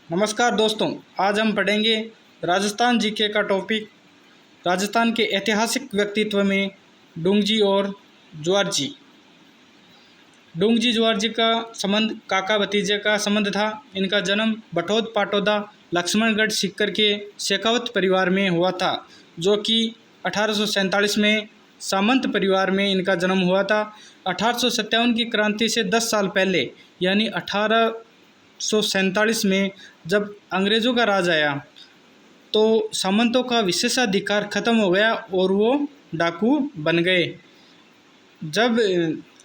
नमस्कार दोस्तों, आज हम पढ़ेंगे राजस्थान जीके का टॉपिक। राजस्थान के ऐतिहासिक व्यक्तित्व में डोंगजी और ज्वार जी। डोंगजी ज्वार जी का संबंध काका भतीजे का संबंध था। इनका जन्म बठौद पाटौदा लक्ष्मणगढ़ सीकर के शेखावत परिवार में हुआ था, जो कि 1847 में सामंत परिवार में इनका जन्म हुआ था। 1857 की क्रांति से 10 साल पहले यानी 1847 में जब अंग्रेज़ों का राज आया तो सामंतों का विशेषाधिकार खत्म हो गया और वो डाकू बन गए। जब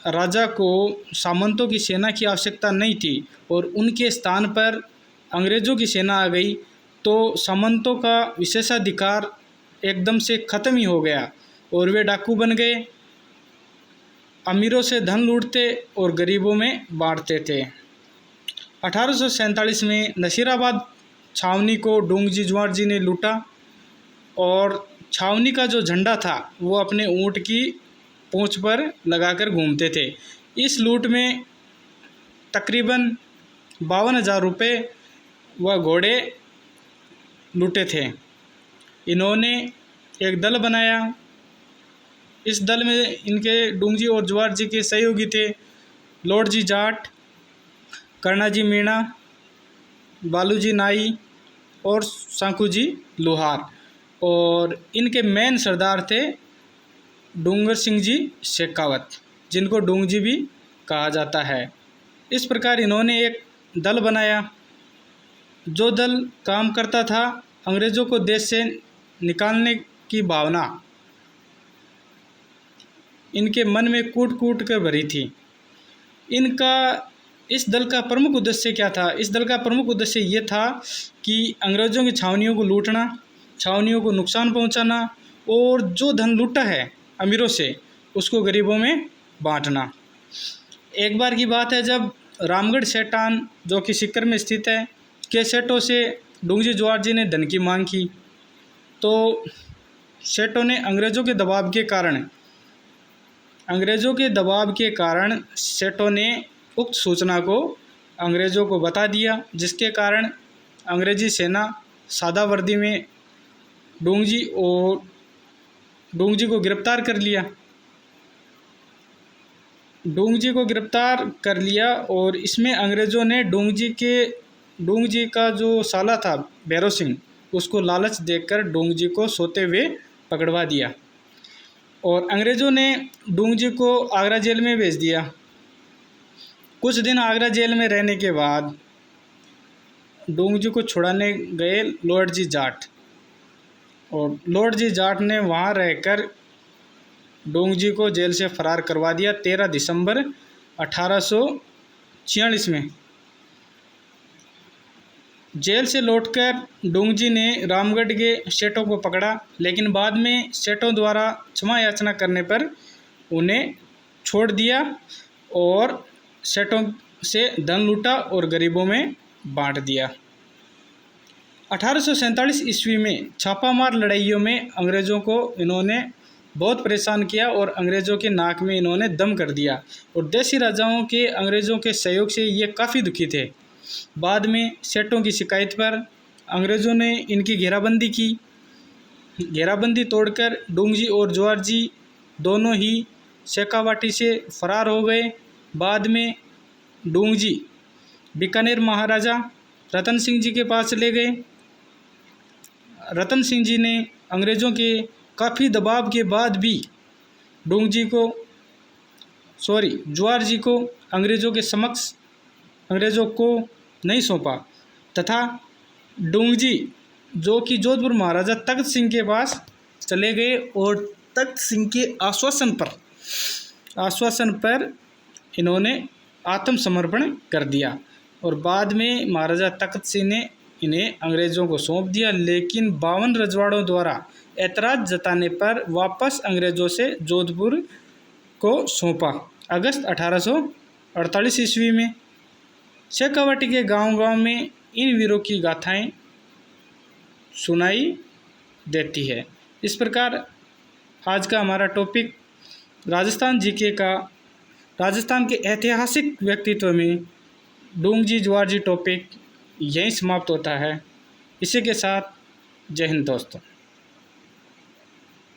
राजा को सामंतों की सेना की आवश्यकता नहीं थी और उनके स्थान पर अंग्रेज़ों की सेना आ गई तो सामंतों का विशेषाधिकार एकदम से ख़त्म ही हो गया और वे डाकू बन गए। अमीरों से धन लूटते और गरीबों में बांटते थे। 1847 में नसीराबाद छावनी को डोंगजी ज्वार जी ने लूटा और छावनी का जो झंडा था वो अपने ऊँट की पूंछ पर लगाकर घूमते थे। इस लूट में तकरीबन 52,000 रुपये व घोड़े लूटे थे। इन्होंने एक दल बनाया। इस दल में इनके डोंगजी और ज्वार जी के सहयोगी थे लॉर्ड जी जाट, कर्णाजी मीणा, बालूजी नाई और सांकूजी लोहार, और इनके मेन सरदार थे डोंगर सिंह जी शेखावत, जिनको डोंगजी भी कहा जाता है। इस प्रकार इन्होंने एक दल बनाया। जो दल काम करता था अंग्रेज़ों को देश से निकालने की भावना इनके मन में कूट कूट कर भरी थी। इस दल का प्रमुख उद्देश्य क्या था? इस दल का प्रमुख उद्देश्य ये था कि अंग्रेज़ों की छावनियों को लूटना, छावनियों को नुकसान पहुंचाना और जो धन लूटा है अमीरों से उसको गरीबों में बांटना। एक बार की बात है जब रामगढ़ सेठान, जो कि सीकर में स्थित है, के सेठों से डोंगजी ज्वार जी ने धन की मांग की तो सेठों ने अंग्रेज़ों के दबाव के कारण सेठों ने उक्त सूचना को अंग्रेज़ों को बता दिया, जिसके कारण अंग्रेज़ी सेना सादा वर्दी में डोंगजी को गिरफ्तार कर लिया और इसमें अंग्रेज़ों ने डोंगजी का जो साला था भैरव सिंह, उसको लालच देकर डोंगजी को सोते हुए पकड़वा दिया और अंग्रेज़ों ने डोंगजी को आगरा जेल में भेज दिया। कुछ दिन आगरा जेल में रहने के बाद डोंगजी को छुड़ाने गए लॉर्ड जी जाट, और लॉर्ड जी जाट ने वहाँ रहकर डोंगजी को जेल से फरार करवा दिया 13 दिसंबर 1846 में। जेल से लौटकर डोंगजी ने रामगढ़ के सेठों को पकड़ा, लेकिन बाद में सेठों द्वारा क्षमा याचना करने पर उन्हें छोड़ दिया और सेठों से धन लूटा और गरीबों में बांट दिया। 1847 ईस्वी में छापामार लड़ाइयों में अंग्रेज़ों को इन्होंने बहुत परेशान किया और अंग्रेज़ों के नाक में इन्होंने दम कर दिया और देसी राजाओं के अंग्रेज़ों के सहयोग से ये काफ़ी दुखी थे। बाद में सेठों की शिकायत पर अंग्रेज़ों ने इनकी घेराबंदी की। घेराबंदी तोड़कर डोंगजी और ज्वार जी दोनों ही शेखावाटी से फरार हो गए। बाद में डोंगजी बीकानेर महाराजा रतन सिंह जी के पास चले गए। रतन सिंह जी ने अंग्रेज़ों के काफ़ी दबाव के बाद भी ज्वार जी को अंग्रेज़ों को नहीं सौंपा तथा डोंगजी, जो कि जोधपुर महाराजा तख्त सिंह के पास चले गए और तख्त सिंह के आश्वासन पर इन्होंने आत्मसमर्पण कर दिया और बाद में महाराजा तख्त सिंह ने इन्हें अंग्रेज़ों को सौंप दिया, लेकिन 52 रजवाड़ों द्वारा ऐतराज़ जताने पर वापस अंग्रेज़ों से जोधपुर को सौंपा अगस्त 1848 ईस्वी में। शेखावाटी के गांव-गांव में इन वीरों की गाथाएं सुनाई देती है। इस प्रकार आज का हमारा टॉपिक राजस्थान जीके का राजस्थान के ऐतिहासिक व्यक्तित्व में डोंगजी ज्वार जी टॉपिक यहीं समाप्त होता है। इसी के साथ जय हिंद दोस्तों।